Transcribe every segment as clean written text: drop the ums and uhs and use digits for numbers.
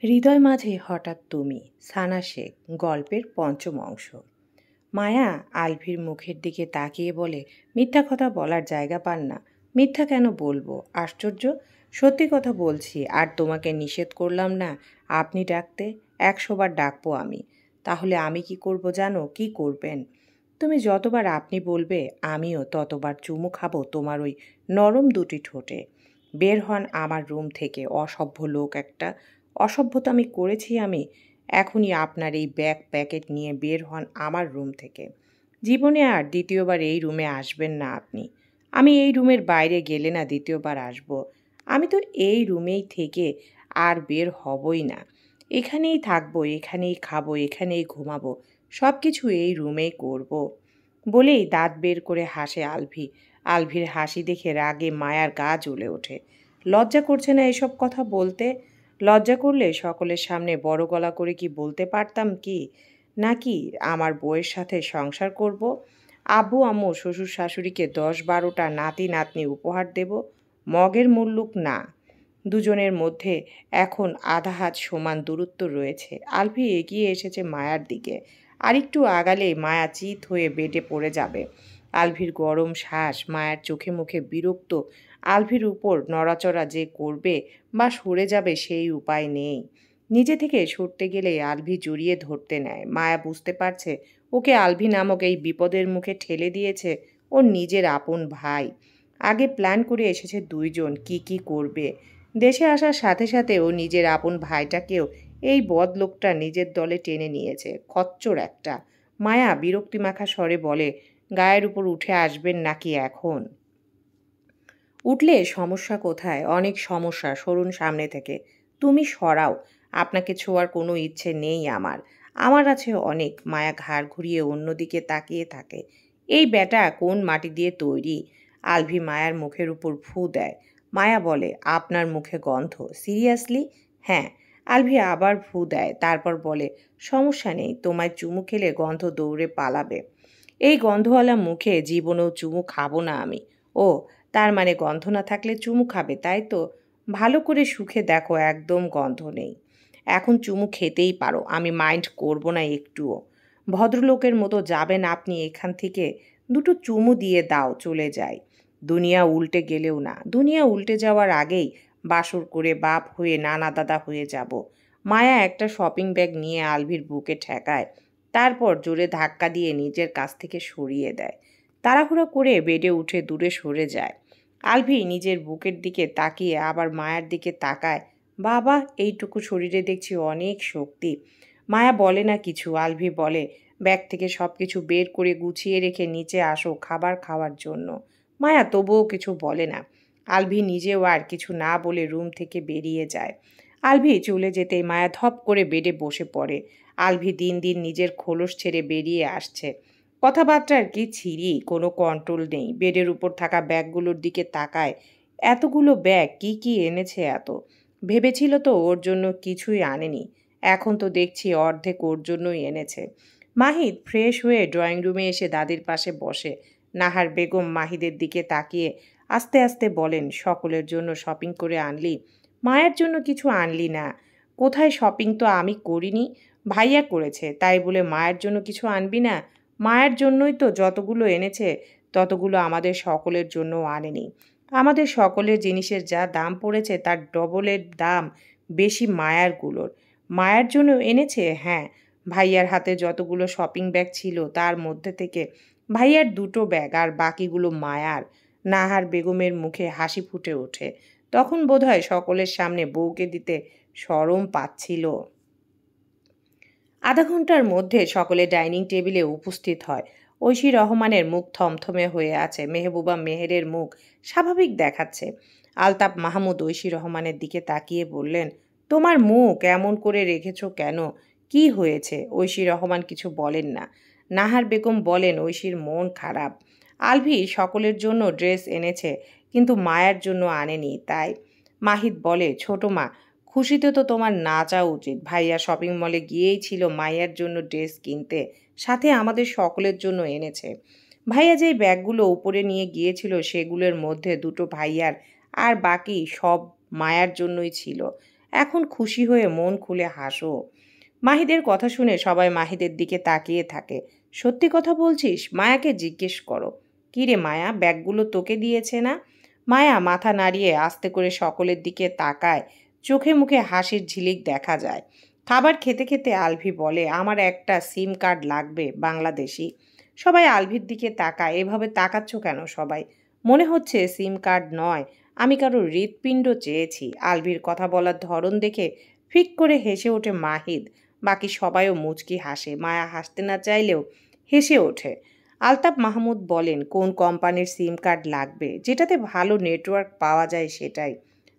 হৃদয় মাঝে হঠাৎ তুমি সানা শেখ গল্পের পঞ্চম অংশ। মায়া আলভির মুখের দিকে তাকিয়ে বলে, মিথ্যা কথা বলার জায়গা পান না। মিথ্যা কেন বলবো? আশ্চর্য, সত্যি কথা বলছি। আর তোমাকে নিষেধ করলাম না আপনি ডাকতে? 100 বার ডাকবো আমি। তাহলে আমি কি করব জানো? কি করবেন? তুমি যতবার আপনি বলবে আমিও ততবার চুমু খাবো তোমার ওই নরম দুটি ঠোঁটে। বের হন আমার রুম থেকে, অসভ্য লোক একটা। অসভ্যতামি করেছি আমি? এখনই আপনার এই ব্যাগ প্যাকেট নিয়ে বের হন আমার রুম থেকে। জীবনে আর দ্বিতীয়বার এই রুমে আসবেন না আপনি। আমি এই রুমের বাইরে গেলে না দ্বিতীয়বার আসব। আমি তো এই রুমেই থেকে আর বের হবই না। এখানেই থাকবো, এখানেই খাবো, এখানেই ঘুমাবো, সব কিছু এই রুমেই করব। বলেই দাঁত বের করে হাসে আলভি। আলভির হাসি দেখে রাগে মায়ার গা জ্বলে ওঠে। লজ্জা করছে না এসব কথা বলতে? লজ্জা করলে সকলের সামনে বড় গলা করে কি বলতে পারতাম কি নাকি আমার বউয়ের সাথে সংসার করব? আব্বু আম্মু শ্বশুর শাশুড়িকে 10-12টা নাতি নাতনি উপহার দেব? মগের মুল্লুক না। দুজনের মধ্যে এখন আধা হাত সমান দূরত্ব রয়েছে। আলভি এগিয়ে এসেছে মায়ার দিকে। আরেকটু আগালেই মায়া চিত হয়ে বেডে পড়ে যাবে। আলভির গরম শ্বাস, মায়ার চোখে মুখে বিরক্ত। আলভির উপর নড়াচড়া যে করবে বা সরে যাবে সেই উপায় নেই। নিজে থেকে সরতে গেলেই আলভি জড়িয়ে ধরতে নেয়। মায়া বুঝতে পারছে ওকে আলভি নামক এই বিপদের মুখে ঠেলে দিয়েছে ওর নিজের আপন ভাই। আগে প্ল্যান করে এসেছে দুইজন কি কি করবে। দেশে আসার সাথে সাথে ও নিজের আপন ভাইটাকেও এই বদলোকটা নিজের দলে টেনে নিয়েছে। খচ্চর একটা। মায়া বিরক্তিমাখা স্বরে বলে, গায়ের উপর উঠে আসবেন নাকি এখন? উঠলে সমস্যা কোথায়? অনেক সমস্যা, সরুন সামনে থেকে। তুমি সরাও। আপনাকে ছোঁয়ার কোনো ইচ্ছে নেই আমার। আমার আছে অনেক। মায়া ঘাড় ঘুরিয়ে অন্যদিকে তাকিয়ে থাকে। এই ব্যাটা কোন মাটি দিয়ে তৈরি? আলভি মায়ার মুখের উপর ফু দেয়। মায়া বলে, আপনার মুখে গন্ধ। সিরিয়াসলি? হ্যাঁ। আলভি আবার ফু দেয়, তারপর বলে, সমস্যা নেই, তোমায় চুমু খেলে গন্ধ দৌড়ে পালাবে। এই গন্ধওয়ালা মুখে জীবনেও চুমু খাবো না আমি। ও, তার মানে গন্ধ না থাকলে চুমু খাবে, তাই তো? ভালো করে শুখে দেখো, একদম গন্ধ নেই। এখন চুমু খেতেই পারো, আমি মাইন্ড করব না একটুও। ভদ্রলোকের মতো যাবেন আপনি এখান থেকে? দুটো চুমু দিয়ে দাও, চলে যাই। দুনিয়া উল্টে গেলেও না। দুনিয়া উল্টে যাওয়ার আগেই বাসর করে বাপ হয়ে নানা দাদা হয়ে যাব। মায়া একটা শপিং ব্যাগ নিয়ে আলভির বুকে ঠেকায়, তারপর জোরে ধাক্কা দিয়ে নিজের কাছ থেকে সরিয়ে দেয়। তাড়াহুড়ো করে বেডে উঠে দূরে সরে যায়। আলভি নিজের বুকের দিকে তাকিয়ে আবার মায়ার দিকে তাকায়। বাবা, এইটুকু শরীরে দেখছি অনেক শক্তি। মায়া বলে না কিছু। আলভি বলে, ব্যাগ থেকে সব কিছু বের করে গুছিয়ে রেখে নিচে আসো খাবার খাওয়ার জন্য। মায়া তবুও কিছু বলে না। আলভি নিজেও আর কিছু না বলে রুম থেকে বেরিয়ে যায়। আলভি চলে যেতেই মায়া ধপ করে বেডে বসে পড়ে। আলভি দিন দিন নিজের খোলস ছেড়ে বেরিয়ে আসছে। কথাবার্তার কি ছিরি, কোনো কন্ট্রোল নেই। বেডের উপর থাকা ব্যাগগুলোর দিকে তাকায়। এতগুলো ব্যাগ কি কি এনেছে এত? ভেবেছিল তো ওর জন্য কিছুই আনেনি। এখন তো দেখছি অর্ধেক ওর জন্যই এনেছে। মাহিদ ফ্রেশ হয়ে ড্রয়িং রুমে এসে দাদির পাশে বসে। নাহার বেগম মাহিদের দিকে তাকিয়ে আস্তে আস্তে বলেন, সকলের জন্য শপিং করে আনলি, মায়ের জন্য কিছু আনলি না? কোথায় শপিং তো আমি করিনি, ভাইয়া করেছে, তাই বলে মায়ের জন্য কিছু আনবি না? মায়ের জন্যই তো যতগুলো এনেছে ততগুলো আমাদের সকলের জন্যও আনেনি। আমাদের সকলের জিনিসের যা দাম পড়েছে তার ডবলের দাম বেশি মায়ারগুলোর। মায়ের জন্য এনেছে, হ্যাঁ। ভাইয়ার হাতে যতগুলো শপিং ব্যাগ ছিল তার মধ্যে থেকে ভাইয়ার দুটো ব্যাগ আর বাকিগুলো মায়ার। নাহার বেগমের মুখে হাসি ফুটে ওঠে। তখন বোধহয় সকলের সামনে বউকে দিতে শরম পাচ্ছিল। আধা ঘন্টার মধ্যে সকলে ডাইনিং টেবিলে উপস্থিত হয়। ঐশী রহমানের মুখ থমথমে হয়ে আছে। মেহবুবা মেহেরের মুখ স্বাভাবিক দেখাচ্ছে। আলতাপ মাহমুদ ঐশী রহমানের দিকে তাকিয়ে বললেন, তোমার মুখ এমন করে রেখেছো কেন? কি হয়েছে? ঐশী রহমান কিছু বলেন না। নাহার বেগম বলেন, ঐশীর মন খারাপ। আলভি সকলের জন্য ড্রেস এনেছে, কিন্তু মায়ের জন্য আনেনি, তাই। মাহিদ বলে, ছোট মা, খুশিতে তো তোমার নাচা উচিত। ভাইয়া শপিং মলে গিয়েই ছিল মাইয়ার জন্য ড্রেস কিনতে, সাথে আমাদের সকলের জন্য এনেছে। ভাইয়া যেই ব্যাগগুলো উপরে নিয়ে গিয়েছিল সেগুলোর মধ্যে দুটো ভাইয়ার আর বাকি সব মায়ার জন্যই ছিল। এখন খুশি হয়ে মন খুলে হাসো। মাহিদের কথা শুনে সবাই মাহিদের দিকে তাকিয়ে থাকে। সত্যি কথা বলছিস? মায়াকে জিজ্ঞেস করো। কী রে মায়া, ব্যাগগুলো তোকে দিয়েছে না? মায়া মাথা নাড়িয়ে আস্তে করে সকলের দিকে তাকায়। চোখে মুখে হাসির ঝিলিক দেখা যায়। খাবার খেতে খেতে আলভি বলে, আমার একটা সিম কার্ড লাগবে, বাংলাদেশি। সবাই আলভির দিকে তাকায়। এভাবে তাকাচ্ছ কেন সবাই? মনে হচ্ছে সিম কার্ড নয়, আমি কারো হৃৎপিণ্ড চেয়েছি। আলভির কথা বলার ধরন দেখে ফিক করে হেসে ওঠে মাহিদ। বাকি সবাইও মুচকি হাসে। মায়া হাসতে না চাইলেও হেসে ওঠে। আলতাফ মাহমুদ বলেন, কোন কোম্পানির সিম কার্ড লাগবে? যেটাতে ভালো নেটওয়ার্ক পাওয়া যায় সেটাই।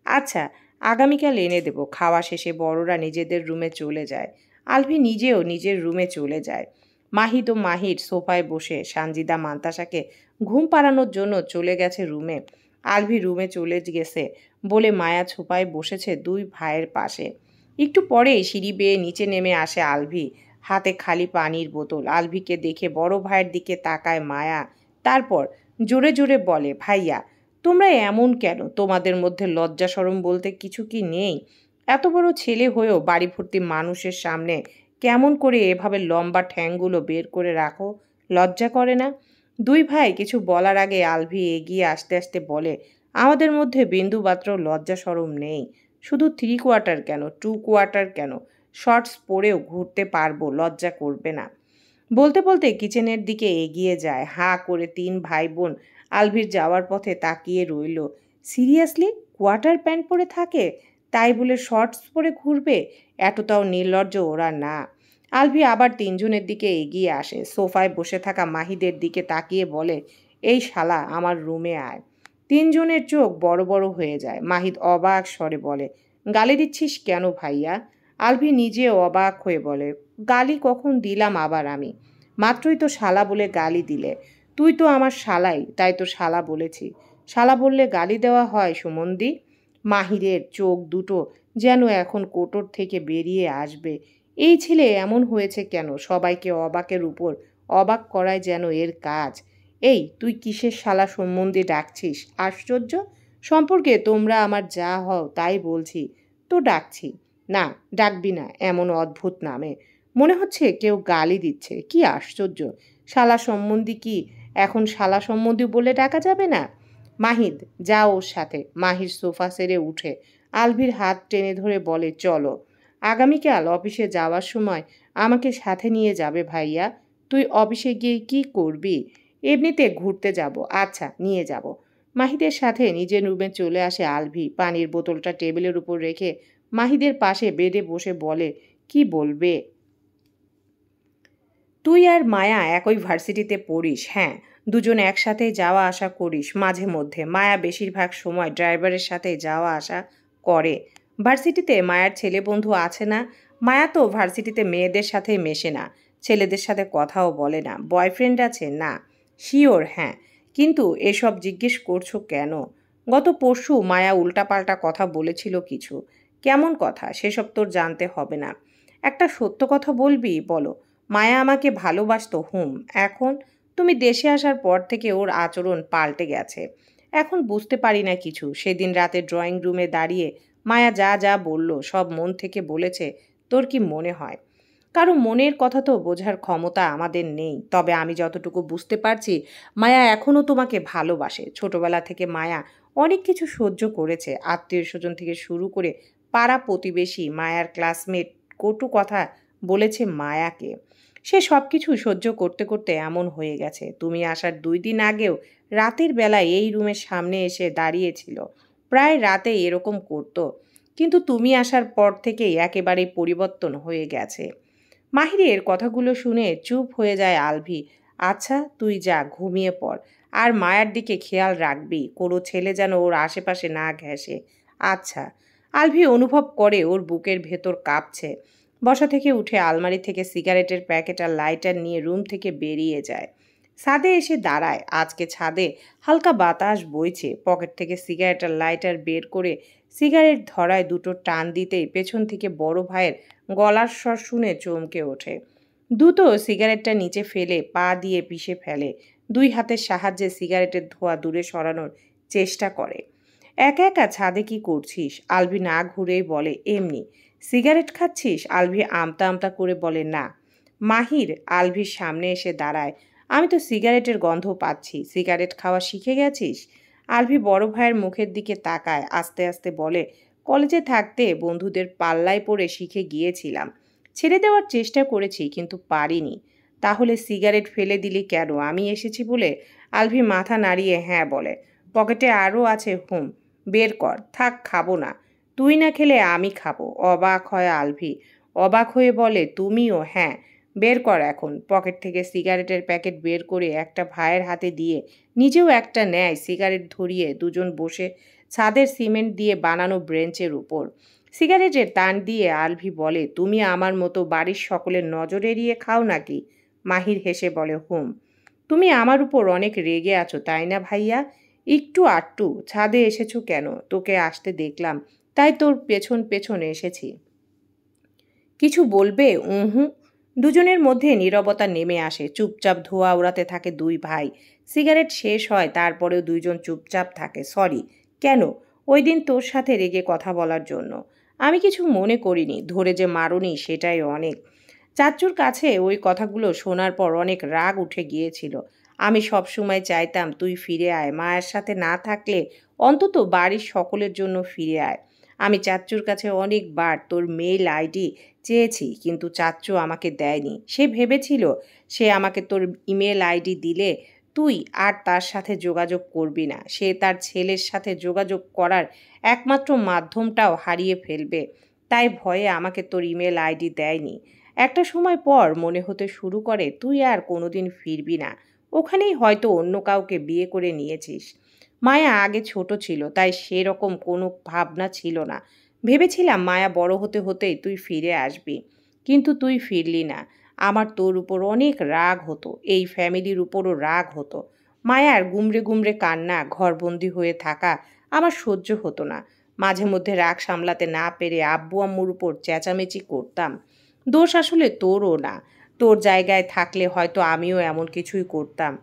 আচ্ছা, আগামীকাল এনে দেব। খাওয়া শেষে বড়রা নিজেদের রুমে চলে যায়। আলভি নিজেও নিজের রুমে চলে যায়। মাহিদ ও মাহির সোফায় বসে সানজিদা মান্তাসাকে ঘুম পাড়ানোর জন্য চলে গেছে রুমে। আলভি রুমে চলে গেছে বলে মায়া ছোপায় বসেছে দুই ভাইয়ের পাশে। একটু পরেই সিঁড়ি বেয়ে নিচে নেমে আসে আলভি, হাতে খালি পানির বোতল। আলভিকে দেখে বড় ভাইয়ের দিকে তাকায় মায়া। তারপর জোরে জোরে বলে, ভাইয়া তোমরা এমন কেন? তোমাদের মধ্যে লজ্জা শরম বলতে কিছু কি নেই? এত বড় ছেলে হয়েও বাড়ি ভর্তি মানুষের সামনে কেমন করে এভাবে লম্বা ঠ্যাংগুলো বের করে রাখো? লজ্জা করে না? দুই ভাই কিছু বলার আগে আলভি এগিয়ে আসতে আসতে বলে, আমাদের মধ্যে বিন্দুমাত্র লজ্জা শরম নেই। শুধু 3/4 কেন, 2/4 কেন, শর্টস পরেও ঘুরতে পারবো, লজ্জা করবে না। বলতে বলতে কিচেনের দিকে এগিয়ে যায়। হাঁ করে তিন ভাই বোন আলভির যাওয়ার পথে তাকিয়ে রইল। সিরিয়াসলি কোয়ার্টার প্যান্ট পরে থাকে, তাই বলে শর্টস পরে ঘুরবে? এতটাও নির্লজ্জ ওরা না। আলভি আবার তিনজনের দিকে এগিয়ে আসে। সোফায় বসে থাকা মাহিদের দিকে তাকিয়ে বলে, এই শালা আমার রুমে আয়। তিনজনের চোখ বড় বড় হয়ে যায়। মাহিদ অবাক স্বরে বলে, গালি দিচ্ছিস কেন ভাইয়া? আলভি নিজেও অবাক হয়ে বলে, গালি কখন দিলাম আবার আমি? মাত্রই তো শালা বলে গালি দিলে। তুই তো আমার শালাই, তাই তো শালা বলেছি। শালা বললে গালি দেওয়া হয় সুমন্দি? মাহিরের চোখ দুটো যেন এখন কোটর থেকে বেরিয়ে আসবে। এই ছেলে এমন হয়েছে কেন? সবাইকে অবাকের উপর অবাক করাই যেন এর কাজ। এই তুই কিসের শালা সম্বন্ধে ডাকছিস? আশ্চর্য! সম্পর্কে তোমরা আমার যা হও তাই বলছি তো ডাকছি। না, ডাকবি না এমন অদ্ভুত নামে। মনে হচ্ছে কেউ গালি দিচ্ছে। কি আশ্চর্য! শালা সম্বন্ধী কি এখন শালা সম্বন্ধী বলে ডাকা যাবে না? মাহিদ, যা ওর সাথে। মাহির সোফা সেরে উঠে আলভির হাত টেনে ধরে বলে, চলো। আগামীকাল অফিসে যাওয়ার সময় আমাকে সাথে নিয়ে যাবে ভাইয়া। তুই অফিসে গিয়ে কি করবি? এমনিতে ঘুরতে যাব। আচ্ছা, নিয়ে যাব। মাহিদের সাথে নিজের রুমে চলে আসে আলভি। পানির বোতলটা টেবিলের উপর রেখে মাহিদের পাশে বেডে বসে বলে, কি বলবে? তুই আর মায়া একই ভার্সিটিতে পড়িস। হ্যাঁ, দুজন একসাথে যাওয়া আসা করিস মাঝে মধ্যে। মায়া বেশিরভাগ সময় ড্রাইভারের সাথে যাওয়া আসা করে। ভার্সিটিতে মায়ার ছেলে বন্ধু আছে না? মায়া তো ভার্সিটিতে মেয়েদের সাথে মেশে না, ছেলেদের সাথে কথাও বলে না। বয়ফ্রেন্ড আছে? না। শিওর? হ্যাঁ। কিন্তু এসব জিজ্ঞেস করছো কেন? গত পরশু মায়া উল্টাপাল্টা কথা বলেছিল কিছু। কেমন কথা? সেসব তোর জানতে হবে না। একটা সত্য কথা বলবি? বলো। মায়া আমাকে ভালোবাসতো। এখন? তুমি দেশে আসার পর থেকে ওর আচরণ পাল্টে গেছে। এখন বুঝতে পারি না কিছু। সেদিন রাতে ড্রয়িং রুমে দাঁড়িয়ে মায়া যা যা বলল সব মন থেকে বলেছে। তোর কি মনে হয়? কারো মনের কথা তো বোঝার ক্ষমতা আমাদের নেই। তবে আমি যতটুকু বুঝতে পারছি, মায়া এখনও তোমাকে ভালোবাসে। ছোটবেলা থেকে মায়া অনেক কিছু সহ্য করেছে। আত্মীয় স্বজন থেকে শুরু করে পাড়া প্রতিবেশী, মায়ার ক্লাসমেট কটু কথা বলেছে মায়াকে। সে সব কিছু সহ্য করতে করতে এমন হয়ে গেছে। তুমি আসার 2 দিন আগেও রাতের বেলায় এই রুমের সামনে এসে দাঁড়িয়েছিল। প্রায় রাতে এরকম করতো। কিন্তু তুমি আসার পর থেকেই একেবারেই পরিবর্তন হয়ে গেছে। মাহিরের কথাগুলো শুনে চুপ হয়ে যায় আলভি। আচ্ছা, তুই যা, ঘুমিয়ে পড়। আর মায়ার দিকে খেয়াল রাখবি, কোনো ছেলে যেন ওর আশেপাশে না ঘেঁষে। আচ্ছা। আলভি অনুভব করে ওর বুকের ভেতর কাঁপছে। বসা থেকে উঠে আলমারি থেকে সিগারেটের প্যাকেট আর লাইটার নিয়ে রুম থেকে বেরিয়ে যায়। ছাদে এসে দাঁড়ায়। আজকে ছাদে হালকা বাতাস বইছে। পকেট থেকে সিগারেট আর লাইটার বের করে সিগারেট ধরায় দুটো টান দিতেই পেছন থেকে বড় ভাইয়ের গলার স্বর শুনে চমকে ওঠে। দ্রুত সিগারেটটা নিচে ফেলে পা দিয়ে পিষে ফেলে। দুই হাতের সাহায্যে সিগারেটের ধোঁয়া দূরে সরানোর চেষ্টা করে। একা একা ছাদে কি করছিস? আলভি না ঘুরেই বলে, এমনি। সিগারেট খাচ্ছিস? আলভি আমতা আমতা করে বলে, না। মাহির আলভির সামনে এসে দাঁড়ায়। আমি তো সিগারেটের গন্ধ পাচ্ছি। সিগারেট খাওয়া শিখে গেছিস? আলভি বড় ভাইয়ের মুখের দিকে তাকায়, আস্তে আস্তে বলে, কলেজে থাকতে বন্ধুদের পাল্লায় পড়ে শিখে গিয়েছিলাম। ছেড়ে দেওয়ার চেষ্টা করেছি কিন্তু পারিনি। তাহলে সিগারেট ফেলে দিলি কেন? আমি এসেছি বলে? আলভি মাথা নাড়িয়ে হ্যাঁ বলে। পকেটে আরও আছে হুম। বের কর। থাক, খাবো না। তুই না খেলে আমি খাবো। অবাক হয় আলভি। অবাক হয়ে বলে, তুমিও? হ্যাঁ। বের কর এখন। পকেট থেকে সিগারেটের প্যাকেট বের করে একটা ভাইয়ের হাতে দিয়ে নিজেও একটা নেয়। সিগারেট ধরিয়ে দুজন বসে ছাদের সিমেন্ট দিয়ে বানানো ব্রেঞ্চের উপর। সিগারেটের টান দিয়ে আলভি বলে, তুমি আমার মতো বাড়ির সকলের নজর এড়িয়ে খাও নাকি? মাহির হেসে বলে, হুম। তুমি আমার উপর অনেক রেগে আছো তাই না ভাইয়া? একটু আটটু। ছাদে এসেছো কেন? তোকে আসতে দেখলাম, তাই তোর পেছন পেছন এসেছি। কিছু বলবে? হুঁ। দুজনের মধ্যে নীরবতা নেমে আসে। চুপচাপ ধোঁয়া ওড়াতে থাকে দুই ভাই। সিগারেট শেষ হয়, তারপরেও দুইজন চুপচাপ থাকে। সরি। কেন? ওই দিন তোর সাথে রেগে কথা বলার জন্য। আমি কিছু মনে করিনি। ধরে যে মারুনি সেটাই অনেক। চাচ্চুর কাছে ওই কথাগুলো শোনার পর অনেক রাগ উঠে গিয়েছিল। আমি সবসময় চাইতাম তুই ফিরে আয়। মায়ের সাথে না থাকলে অন্তত বাড়ির সকলের জন্য ফিরে আয়। আমি চাচ্চুর কাছে অনেকবার তোর মেইল আইডি চেয়েছি কিন্তু চাচ্চু আমাকে দেয়নি। সে ভেবেছিল সে আমাকে তোর ইমেল আইডি দিলে তুই আর তার সাথে যোগাযোগ করবি না। সে তার ছেলের সাথে যোগাযোগ করার একমাত্র মাধ্যমটাও হারিয়ে ফেলবে। তাই ভয়ে আমাকে তোর ইমেল আইডি দেয়নি। একটা সময় পর মনে হতে শুরু করে তুই আর কোনোদিন ফিরবি না। ওখানেই হয়তো অন্য কাউকে বিয়ে করে নিয়েছিস। মায়া আগে ছোট ছিল তাই সেরকম কোনো ভাবনা ছিল না। ভেবেছিলাম মায়া বড় হতে হতেই তুই ফিরে আসবি। কিন্তু তুই ফিরলি না। আমার তোর উপর অনেক রাগ হতো। এই ফ্যামিলির উপরও রাগ হতো। মায়ার গুমড়ে গুমড়ে কান্না, ঘরবন্দি হয়ে থাকা আমার সহ্য হতো না। মাঝে মধ্যে রাগ সামলাতে না পেরে আব্বু আম্মুর উপর চেঁচামেচি করতাম। দোষ আসলে তোরও না। তোর জায়গায় থাকলে হয়তো আমিও এমন কিছুই করতাম।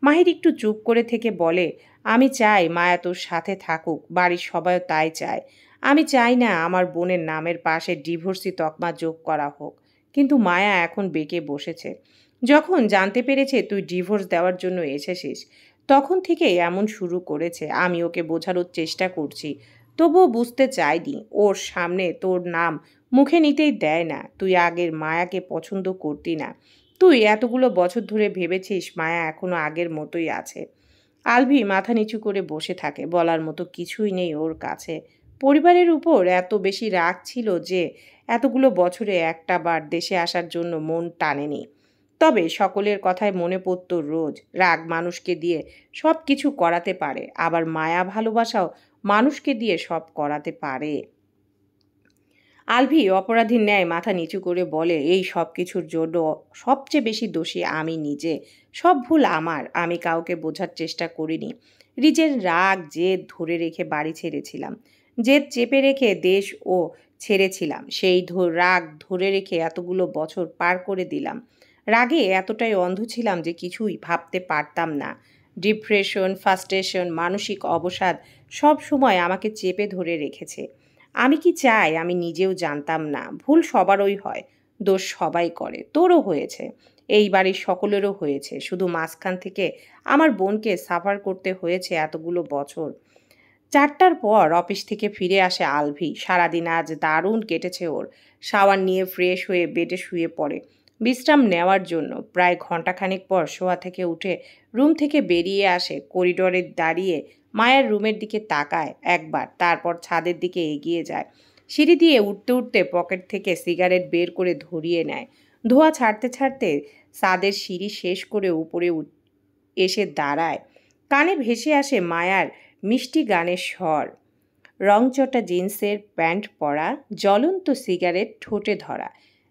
মাহির একটু চুপ করে থেকে বলে, আমি চাই মায়া তোর সাথে থাকুক। বাড়ির সবাইও তাই চায়। আমি চাই না আমার বোনের নামের পাশে ডিভোর্সি তকমা যোগ করা হোক। কিন্তু মায়া এখন বেঁকে বসেছে। যখন জানতে পেরেছে তুই ডিভোর্স দেওয়ার জন্য এসেছিস তখন থেকে এমন শুরু করেছে। আমি ওকে বোঝানোর চেষ্টা করছি, তবুও বুঝতে চাইনি। ওর সামনে তোর নাম মুখে নিতেই দেয় না। তুই আগের মায়াকে পছন্দ করতি না। তুই এতগুলো বছর ধরে ভেবেছিস মায়া এখনো আগের মতোই আছে। আলভি মাথা নিচু করে বসে থাকে। বলার মতো কিছুই নেই ওর কাছে। পরিবারের উপর এত বেশি রাগ ছিল যে এতগুলো বছরে একটা বার দেশে আসার জন্য মন টানেনি। তবে সকলের কথায় মনে পড়ত রোজ। রাগ মানুষকে দিয়ে সব কিছু করাতে পারে, আবার মায়া ভালোবাসাও মানুষকে দিয়ে সব করাতে পারে। আলভি অপরাধীর ন্যায় মাথা নিচু করে বলে, এই সব কিছুর জন্য সবচেয়ে বেশি দোষী আমি নিজে। সব ভুল আমার। আমি কাউকে বোঝার চেষ্টা করিনি। রিজের রাগ জেদ ধরে রেখে বাড়ি ছেড়েছিলাম। জেদ চেপে রেখে দেশ ও ছেড়েছিলাম। সেই রাগ ধরে রেখে এতগুলো বছর পার করে দিলাম। রাগে এতটাই অন্ধ ছিলাম যে কিছুই ভাবতে পারতাম না। ডিপ্রেশন, ফ্রাস্ট্রেশন, মানসিক অবসাদ সব সময় আমাকে চেপে ধরে রেখেছে। আমি কি চাই আমি নিজেও জানতাম না। ভুল সবারই হয়, দোষ সবাই করে। তোরও হয়েছে, এই বাড়ির সকলেরও হয়েছে। শুধু মাঝখান থেকে আমার বোনকে সাফার করতে হয়েছে এতগুলো বছর। 4টার পর অফিস থেকে ফিরে আসে আলভি। সারাদিন আজ দারুণ কেটেছে ওর। শাওয়ার নিয়ে ফ্রেশ হয়ে বেডে শুয়ে পড়ে বিশ্রাম নেওয়ার জন্য। প্রায় ঘন্টাখানেক পর শোয়া থেকে উঠে রুম থেকে বেরিয়ে আসে। করিডোরে দাঁড়িয়ে মায়ের রুমের দিকে তাকায় একবার, তারপর ছাদের দিকে এগিয়ে যায়। সিঁড়ি দিয়ে উঠতে উঠতে পকেট থেকে সিগারেট বের করে ধরিয়ে নেয়। ধোঁয়া ছাড়তে ছাড়তে ছাদের সিঁড়ি শেষ করে উপরে এসে দাঁড়ায়। কানে ভেসে আসে মায়ার মিষ্টি গানের স্বর। রংচটা জিন্সের প্যান্ট পরা, জ্বলন্ত সিগারেট ঠোঁটে ধরা,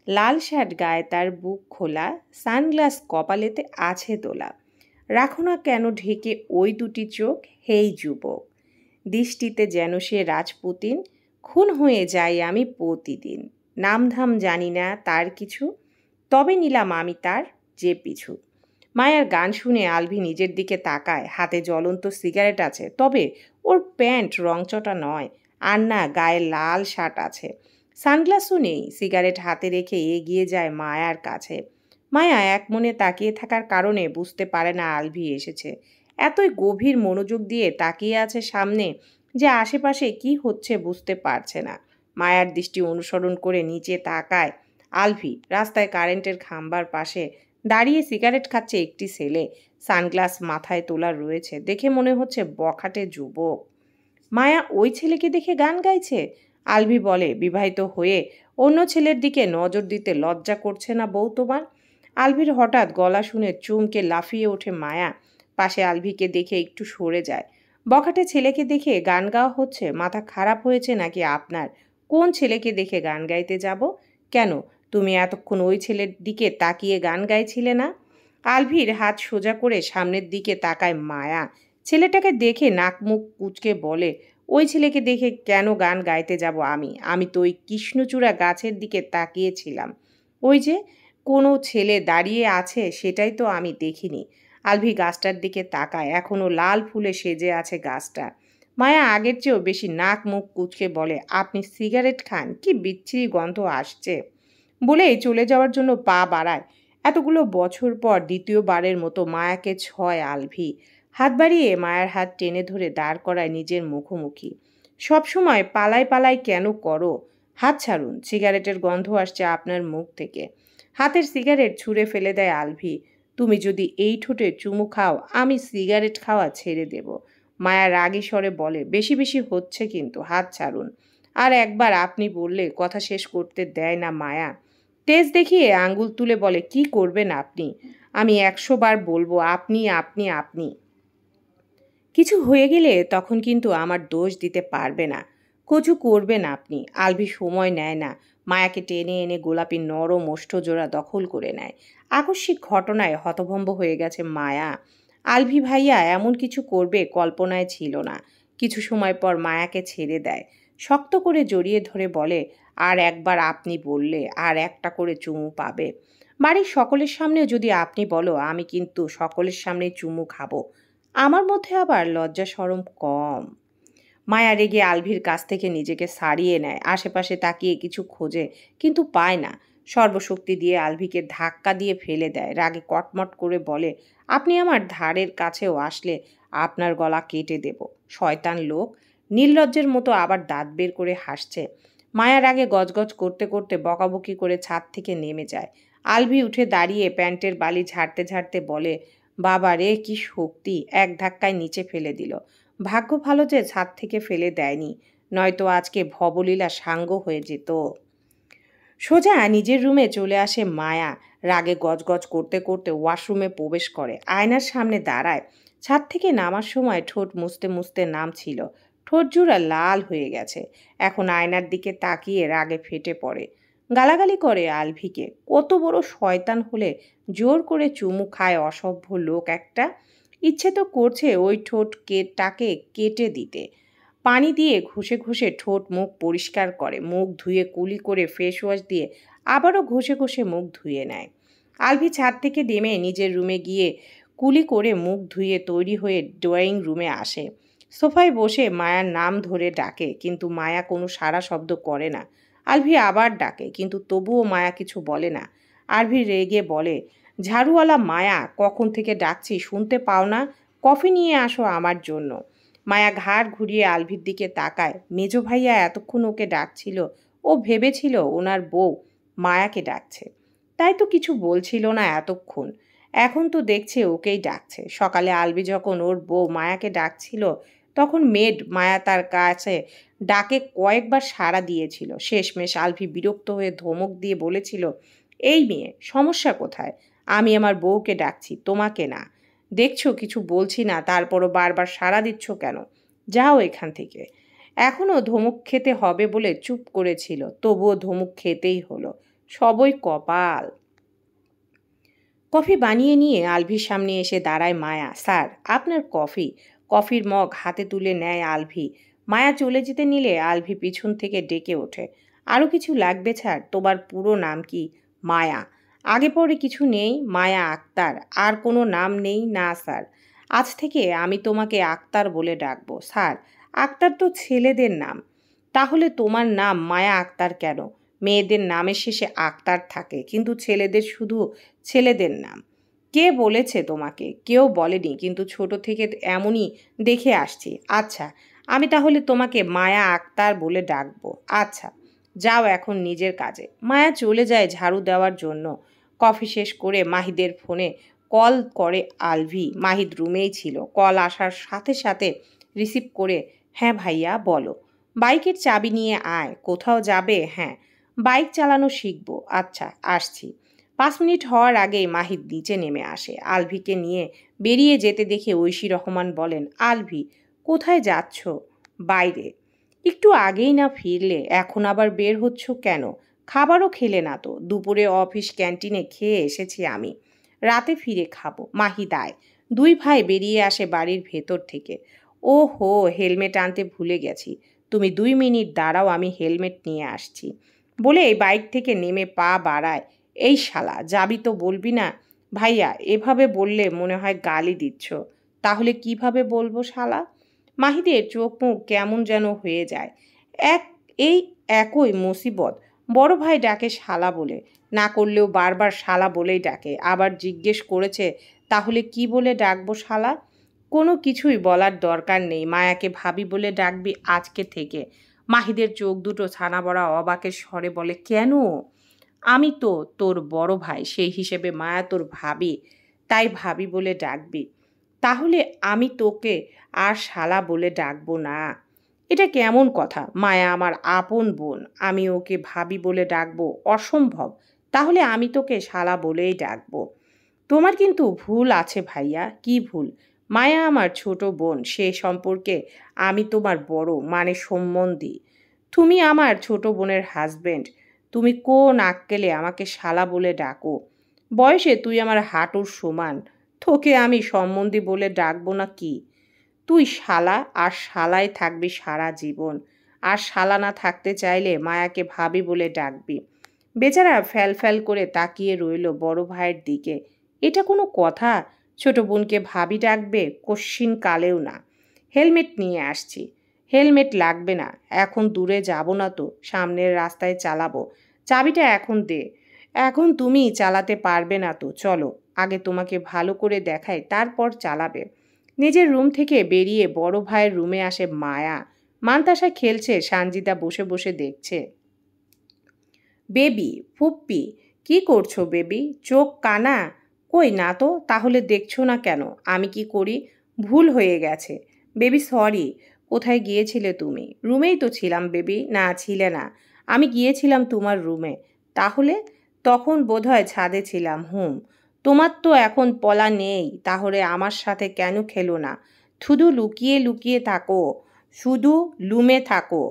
লাল শার্ট গায়ে তার বুক খোলা, সানগ্লাস কপালেতে আছে তোলা। রাখো না কেন ঢেকে ওই দুটি চোখ, হেই যুবক। দৃষ্টিতে যেন সে রাজপুতিন। খুন হয়ে যাই আমি প্রতিদিন। নামধাম জানি না তার কিছু, তবে নিলাম আমি তার যে পিছু। মায়ার গান শুনে আলভি নিজের দিকে তাকায়। হাতে জ্বলন্ত সিগারেট আছে, তবে ওর প্যান্ট রংচটা নয়। আর না, গায়ে লাল শার্ট আছে, সানগ্লাসও নেই। সিগারেট হাতে রেখে এগিয়ে যায় মায়ার কাছে। মায়া এক মনে তাকিয়ে থাকার কারণে বুঝতে পারে না আলভি এসেছে। এতই গভীর মনোযোগ দিয়ে তাকিয়ে আছে সামনে যে আশেপাশে কি হচ্ছে বুঝতে পারছে না। মায়ার দৃষ্টি অনুসরণ করে নিচে তাকায় আলভি। রাস্তায় কারেন্টের খাম্বার পাশে দাঁড়িয়ে সিগারেট খাচ্ছে একটি ছেলে। সানগ্লাস মাথায় তোলা রয়েছে, দেখে মনে হচ্ছে বখাটে যুবক। মায়া ওই ছেলেকে দেখে গান গাইছে। আলভি বলে, বিবাহিত হয়ে অন্য ছেলের দিকে নজর দিতে লজ্জা করছে না বউ তোমার? আলভির হঠাৎ গলা শুনে চমকে লাফিয়ে ওঠে মায়া। পাশে আলভিকে দেখে একটু সরে যায়। বখাটে ছেলেকে দেখে গান গাওয়া হচ্ছে? মাথা খারাপ হয়েছে নাকি আপনার? কোন ছেলেকে দেখে গান গাইতে যাব? কেন, তুমি এতক্ষণ ওই ছেলের দিকে তাকিয়ে গান গাইছিলে না? আলভির হাত সোজা করে সামনের দিকে তাকায় মায়া। ছেলেটাকে দেখে নাক মুখ কুঁচকে বলে, ওই ছেলেকে দেখে কেন গান গাইতে যাব আমি? আমি তো ওই কৃষ্ণচূড়া গাছের দিকে তাকিয়েছিলাম। ওই যে কোনো ছেলে দাঁড়িয়ে আছে, সেটাই তো আমি দেখিনি। আলভি গাছটার দিকে তাকায়। এখনও লাল ফুলে সেজে আছে গাছটা। মায়া আগের চেয়েও বেশি নাক মুখ কুঁচকে বলে, আপনি সিগারেট খান? কি বিচ্ছিরি গন্ধ আসছে। বলেই চলে যাওয়ার জন্য পা বাড়ায়। এতগুলো বছর পর দ্বিতীয়বারের মতো মায়াকে ছয় আলভি। হাত বাড়িয়ে মায়ের হাত টেনে ধরে দাঁড় করায় নিজের মুখোমুখি। সবসময় পালাই পালাই কেন করো? হাত ছাড়ুন, সিগারেটের গন্ধ আসছে আপনার মুখ থেকে। হাতের সিগারেট ছুঁড়ে ফেলে দেয় আলভি। তুমি যদি এই ঠোঁটে চুমু খাও, আমি সিগারেট খাওয়া ছেড়ে দেব। মায়া রাগী স্বরে বলে, বেশি বেশি হচ্ছে কিন্তু, হাত ছাড়ুন। আর একবার আপনি বললে কথা শেষ করতে দেয় না মায়া। তেজ দেখিয়ে আঙ্গুল তুলে বলে, কি করবেন আপনি? আমি 100 বার বলবো আপনি আপনি আপনি। কিছু হয়ে গেলে তখন কিন্তু আমার দোষ দিতে পারবে না। কচু করবেন আপনি। আলভি সময় নেয় না। মায়াকে টেনে এনে গোলাপি নরম ওষ্ঠজোড়া দখল করে নেয়। আকস্মিক ঘটনায় হতভম্ব হয়ে গেছে মায়া। আলভি ভাইয়া এমন কিছু করবে কল্পনায় ছিল না। কিছু সময় পর মায়াকে ছেড়ে দেয়। শক্ত করে জড়িয়ে ধরে বলে, আর একবার আপনি বললে আর একটা করে চুমু পাবে। বাড়ির সকলের সামনে যদি আপনি বলো, আমি কিন্তু সকলের সামনে চুমু খাবো। আমার মধ্যে আবার লজ্জা শরম কম। মায়া রেগে আলভির কাছ থেকে নিজেকে সারিয়ে নেয়। আশেপাশে তাকিয়ে কিছু খোঁজে, কিন্তু পায় না। সর্বশক্তি দিয়ে আলভিকে ধাক্কা দিয়ে ফেলে দেয়। রাগে কটমট করে বলে, আপনি আমার ধারের কাছেও আসলে আপনার গলা কেটে দেব। শয়তান লোক। নির্লজ্জের মতো আবার দাঁত বের করে হাসছে। মায়া রাগে গজগজ করতে করতে বকাবকি করে ছাদ থেকে নেমে যায়। আলভি উঠে দাঁড়িয়ে প্যান্টের বালি ঝাড়তে ঝাড়তে বলে, বাবা রে, কি শক্তি! এক ধাক্কায় নিচে ফেলে দিল। ভাগ্য ভালো যে ছাদ থেকে ফেলে দেয়নি, নয়তো আজকে ভবলীলা সাঙ্গ হয়ে যেত। সোজা নিজের রুমে চলে আসে মায়া। রাগে গজগজ করতে করতে ওয়াশরুমে প্রবেশ করে। আয়নার সামনে দাঁড়ায়। ছাদ থেকে নামার সময় ঠোঁট মুছতে মুছতে নামছিল। ঠোঁট জোড়া লাল হয়ে গেছে। এখন আয়নার দিকে তাকিয়ে রাগে ফেটে পড়ে। গালাগালি করে আলভিকে। কত বড় শয়তান হলে জোর করে চুমু খায় অসভ্য লোক একটা। ইচ্ছে তো করছে ওই ঠোঁটটাকে কেটে দিতে। পানি দিয়ে ঘষে ঘষে ঠোঁট মুখ পরিষ্কার করে। মুখ ধুয়ে কুলি করে ফেস ওয়াশ দিয়ে আবারও ঘষে ঘষে মুখ ধুয়ে নেয়। আলভি ছাদ থেকে নেমে নিজের রুমে গিয়ে কুলি করে মুখ ধুয়ে তৈরি হয়ে ড্রয়িং রুমে আসে। সোফায় বসে মায়ার নাম ধরে ডাকে, কিন্তু মায়া কোনো সাড়া শব্দ করে না। আলভি আবার ডাকে, কিন্তু তবুও মায়া কিছু বলে না। আলভি রেগে বলে, ঝাড়ুওয়ালা মায়া, কখন থেকে ডাকছি শুনতে পাও না? কফি নিয়ে আসো আমার জন্য। মায়া ঘাড় ঘুরিয়ে আলভির দিকে তাকায়। মেজো ভাইয়া এতক্ষণ ওকে ডাকছিল। ও ভেবেছিল ওনার বউ মায়াকে ডাকছে, তাই তো কিছু বলছিল না এতক্ষণ। এখন তো দেখছে ওকেই ডাকছে। সকালে আলভি যখন ওর বউ মায়াকে ডাকছিল, তখন মেড মায়া তার কাছে ডাকে কয়েকবার সাড়া দিয়েছিল। শেষমেশ আলভি বিরক্ত হয়ে ধমক দিয়ে বলেছিল, এই মেয়ে, সমস্যা কোথায়? আমি আমার বউকে ডাকছি, তোমাকে না। দেখছো কিছু বলছি না, তারপরও বারবার সাড়া দিচ্ছ কেন? যাও এখান থেকে। এখনও ধমক খেতে হবে বলে চুপ করেছিল, তবুও ধমক খেতেই হলো। সবই কপাল। কফি বানিয়ে নিয়ে আলভির সামনে এসে দাঁড়ায় মায়া। স্যার, আপনার কফি। কফির মগ হাতে তুলে নেয় আলভি। মায়া চলে যেতে নিলে আলভি পিছন থেকে ডেকে ওঠে, আরও কিছু লাগবে স্যার? তোমার পুরো নাম কি? মায়া। আগে পরে কিছু নেই, মায়া আক্তার, আর কোনো নাম নেই। না স্যার, আজ থেকে আমি তোমাকে আক্তার বলে ডাকবো। স্যার, আক্তার তো ছেলেদের নাম। তাহলে তোমার নাম মায়া আক্তার কেন? মেয়েদের নামের শেষে আক্তার থাকে, কিন্তু ছেলেদের শুধু ছেলেদের নাম। কে বলেছে তোমাকে? কেউ বলেনি, কিন্তু ছোট থেকে এমনই দেখে আসছি। আচ্ছা, আমি তাহলে তোমাকে মায়া আক্তার বলে ডাকবো। আচ্ছা, যাও এখন নিজের কাজে। মায়া চলে যায় ঝাড়ু দেওয়ার জন্য। কফি শেষ করে মাহিদের ফোনে কল করে আলভি। মাহিদ রুমেই ছিল। কল আসার সাথে সাথে রিসিভ করে, হ্যাঁ ভাইয়া বলো। বাইকের চাবি নিয়ে আয়। কোথাও যাবে? হ্যাঁ, বাইক চালানো শিখবো। আচ্ছা, আসছি। 5 মিনিট হওয়ার আগেই মাহিদ নিচে নেমে আসে। আলভিকে নিয়ে বেরিয়ে যেতে দেখে ঐশী রহমান বলেন, আলভি, কোথায় যাচ্ছ? বাইরে। একটু আগেই না ফিরলে, এখন আবার বের হচ্ছ কেন? খাবারও খেলে না তো। দুপুরে অফিস ক্যান্টিনে খেয়ে এসেছি আমি, রাতে ফিরে খাবো। মাহিদ আয়। দুই ভাই বেরিয়ে আসে বাড়ির ভেতর থেকে। ও হো, হেলমেট আনতে ভুলে গেছি। তুমি 2 মিনিট দাঁড়াও, আমি হেলমেট নিয়ে আসছি বলে বাইক থেকে নেমে পা বাড়ায়। এই শালা, যাবি তো বলবি না? ভাইয়া, এভাবে বললে মনে হয় গালি দিচ্ছ। তাহলে কিভাবে বলবো শালা? মাহিদের চোখ মুখ কেমন যেন হয়ে যায়। এক এই একই মুসিবত। বড় ভাই ডাকে শালা বলে, না করলেও বারবার শালা বলেই ডাকে। আবার জিজ্ঞেস করেছে, তাহলে কি বলে ডাকবো শালা? কোনো কিছুই বলার দরকার নেই। মায়াকে ভাবি বলে ডাকবি আজকে থেকে। মাহিদের চোখ দুটো ছানা বড়া অবাকের স্বরে বলে, কেন? আমি তো তোর বড় ভাই, সেই হিসেবে মায়া তোর ভাবি, তাই ভাবি বলে ডাকবি। তাহলে আমি তোকে আর শালা বলে ডাকবো না। এটা কেমন কথা? মায়া আমার আপন বোন, আমি ওকে ভাবি বলে ডাকবো? অসম্ভব। তাহলে আমি তোকে শালা বলেই ডাকবো। তোমার কিন্তু ভুল আছে ভাইয়া। কি ভুল? মায়া আমার ছোট বোন, সে সম্পর্কে আমি তোমার বড়, মানে সম্বন্ধী। তুমি আমার ছোট বোনের হাজবেন্ড। তুমি কোন আক্কেলে আমাকে শালা বলে ডাকো? বয়সে তুই আমার হাঁটুর সমান, তোকে আমি সম্বন্ধী বলে ডাকবো না কি? তুই শালা, আর শালাই থাকবি সারা জীবন। আর শালা না থাকতে চাইলে মায়াকে ভাবি বলে ডাকবি। বেচারা ফ্যাল ফ্যাল করে তাকিয়ে রইল বড় ভাইয়ের দিকে। এটা কোনো কথা? ছোট বোনকে ভাবি ডাকবে? কশ্চিন কালেও না। হেলমেট নিয়ে আসছি। হেলমেট লাগবে না, এখন দূরে যাব না তো, সামনের রাস্তায় চালাবো। চাবিটা এখন দে। এখন তুমি চালাতে পারবে না তো, চলো আগে তোমাকে ভালো করে দেখাই, তারপর চালাবে। নিজের রুম থেকে বেরিয়ে বড় ভাইয়ের রুমে আসে মায়া। মান্তাসা খেলছে, সানজিদা বসে বসে দেখছে। বেবি, ফুপ্পি, কি করছো বেবি? চোখ কানা? কই না তো। তাহলে দেখছো না কেন? আমি কি করি? ভুল হয়ে গেছে বেবি, সরি। কোথায় গিয়েছিলে তুমি? রুমেই তো ছিলাম বেবি। না, ছিলে না। আমি গিয়েছিলাম তোমার রুমে। তাহলে? তখন বোধহয় ছাদে ছিলাম। তোমার তো এখন পলা নেই, তাহলে আমার সাথে কেন খেলো না? শুধু লুকিয়ে লুকিয়ে থাকো, শুধু লুমে থাকো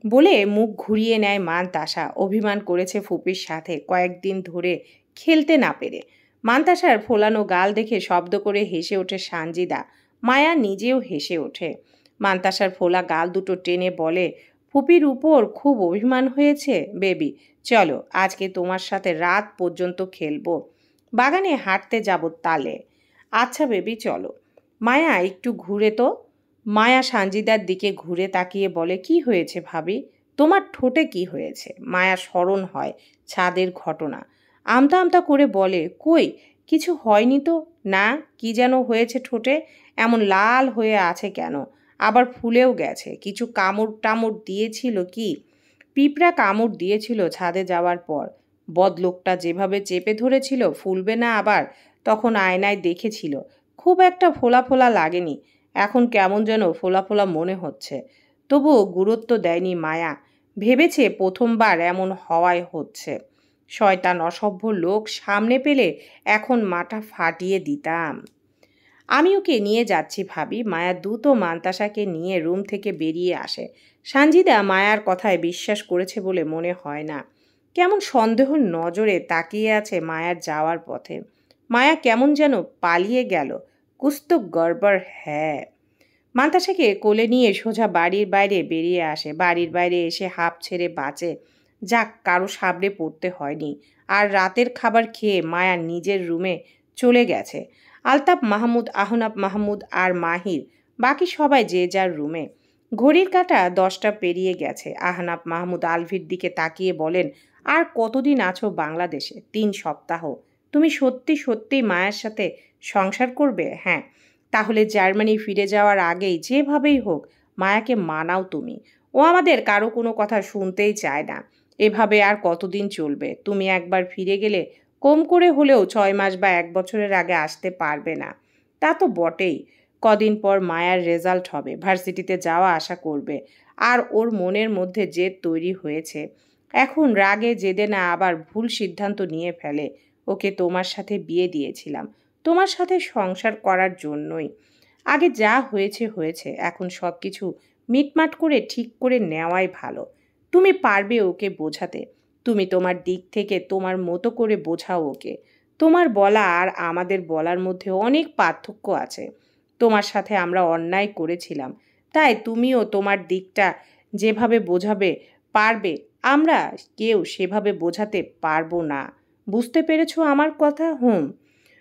বলে মুখ ঘুরিয়ে নেয় মানতাসা। অভিমান করেছে ফুপির সাথে কয়েকদিন ধরে খেলতে না পেরে। মানতাসার ফোলানো গাল দেখে শব্দ করে হেসে ওঠে সানজিদা। মায়া নিজেও হেসে ওঠে। মানতাসার ফোলা গাল দুটো টেনে বলে, ফুপির উপর খুব অভিমান হয়েছে বেবি। চলো, আজকে তোমার সাথে রাত পর্যন্ত খেলবো। বাগানে হাঁটতে যাব তালে। আচ্ছা বেবি, চলো। মায়া, একটু ঘুরে তো। মায়া সানজিদার দিকে ঘুরে তাকিয়ে বলে, কি হয়েছে ভাবি? তোমার ঠোঁটে কি হয়েছে? মায়া স্মরণ হয় ছাদের ঘটনা। আমতা আমতা করে বলে, কই কিছু হয়নি তো। না, কি যেন হয়েছে ঠোঁটে। এমন লাল হয়ে আছে কেন? আবার ফুলেও গেছে। কিছু কামড় টামড় দিয়েছিল কি? পিঁপড়া কামড় দিয়েছিল ছাদে যাওয়ার পর। বদলোকটা যেভাবে চেপে ধরেছিল ফুলবে না আবার, তখন আয়নায় দেখেছিল। খুব একটা ফোলা ফোলা লাগেনি, এখন কেমন যেন ফোলা ফোলা মনে হচ্ছে। তবুও গুরুত্ব দেয়নি মায়া। ভেবেছে প্রথমবার এমন হওয়াই হচ্ছে। শয়তান অসভ্য লোক সামনে পেলে এখন মাথা ফাটিয়ে দিতাম। আমি ওকে নিয়ে যাচ্ছি ভাবি। মায়া দ্রুত মান্তাসাকে নিয়ে রুম থেকে বেরিয়ে আসে। সানজিদা মায়ার কথায় বিশ্বাস করেছে বলে মনে হয় না। কেমন সন্দেহর নজরে তাকিয়ে আছে মায়ার যাওয়ার পথে। মায়া কেমন যেন পালিয়ে গেল। কুছ গড়বড় হ্যাঁ। মান্তাসাকে কোলে নিয়ে সোজা বাড়ির বাইরে বেরিয়ে আসে। বাড়ির বাইরে এসে হাঁপ ছেড়ে বাঁচে। যাক, কারো সাবড়ে পড়তে হয়নি। আর রাতের খাবার খেয়ে মায়া নিজের রুমে চলে গেছে। আলতাফ মাহমুদ, আহনাব মাহমুদ আর মাহির, বাকি সবাই যে যার রুমে। ঘড়ির কাঁটা 10টা পেরিয়ে গেছে। আহনাব মাহমুদ আলভির দিকে তাকিয়ে বলেন, আর কতদিন আছো বাংলাদেশে? 3 সপ্তাহ। তুমি সত্যি সত্যি মায়ের সাথে সংসার করবে? হ্যাঁ। তাহলে জার্মানি ফিরে যাওয়ার আগেই যেভাবেই হোক মায়াকে মানাও তুমি। ও আমাদের কারো কোনো কথা শুনতেই চায় না। এভাবে আর কতদিন চলবে? তুমি একবার ফিরে গেলে কম করে হলেও 6 মাস বা 1 বছরের আগে আসতে পারবে না। তা তো বটেই। কদিন পর মায়ার রেজাল্ট হবে, ভার্সিটিতে যাওয়া আসা করবে। আর ওর মনের মধ্যে জেদ তৈরি হয়েছে। এখন রাগে জেদে না আবার ভুল সিদ্ধান্ত নিয়ে ফেলে। ওকে তোমার সাথে বিয়ে দিয়েছিলাম তোমার সাথে সংসার করার জন্যই। আগে যা হয়েছে হয়েছে, এখন সব কিছু মিটমাট করে ঠিক করে নেওয়াই ভালো। তুমি পারবে ওকে বোঝাতে। তুমি তোমার দিক থেকে তোমার মতো করে বোঝাও ওকে। তোমার বলা আর আমাদের বলার মধ্যে অনেক পার্থক্য আছে। তোমার সাথে আমরা অন্যায় করেছিলাম, তাই তুমিও তোমার দিকটা যেভাবে বোঝাবে পারবে, আমরা কেউ সেভাবে বোঝাতে পারবো না। বুঝতে পেরেছো আমার কথা? হুম।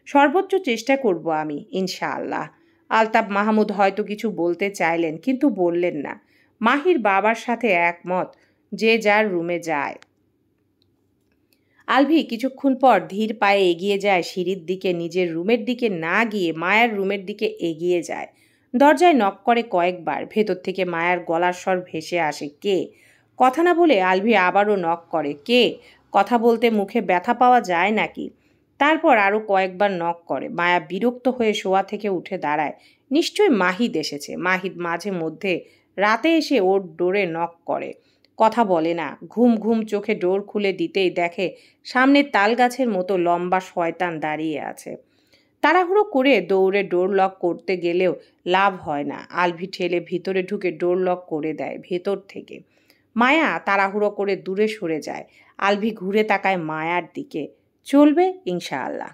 সর্বোচ্চ চেষ্টা করব আমি, ইনশাআল্লাহ। আলতাফ মাহমুদ হয়তো কিছু বলতে চাইলেন কিন্তু বললেন না। মাহির বাবার সাথে একমত, যে যার রুমে যায়। আলভি কিছুক্ষণ পর ধীর পায়ে এগিয়ে যায় সিঁড়ির দিকে। নিজের রুমের দিকে না গিয়ে মায়ার রুমের দিকে এগিয়ে যায়। দরজায় নক করে কয়েকবার। ভেতর থেকে মায়ার গলার স্বর ভেসে আসে, কে? কথা না বলে আলভি আবারও নক করে, কে? কথা বলতে মুখে ব্যথা পাওয়া যায় নাকি? তারপর আরও কয়েকবার নক করে। মায়া বিরক্ত হয়ে শোয়া থেকে উঠে দাঁড়ায়। নিশ্চয়ই মাহিদ এসেছে। মাহিদ মাঝে মধ্যে রাতে এসে ওর ডোরে নক করে, কথা বলে না। ঘুম ঘুম চোখে ডোর খুলে দিতেই দেখে সামনে তাল গাছের মতো লম্বা শয়তান দাঁড়িয়ে আছে। তাড়াহুড়ো করে দৌড়ে ডোর লক করতে গেলেও লাভ হয় না। আলভি ঠেলে ভিতরে ঢুকে ডোর লক করে দেয় ভেতর থেকে। মায়া তাড়াহুড়ো করে দূরে সরে যায়। আলভি ঘুরে তাকায় মায়ার দিকে। চলবে ইনশাআল্লাহ।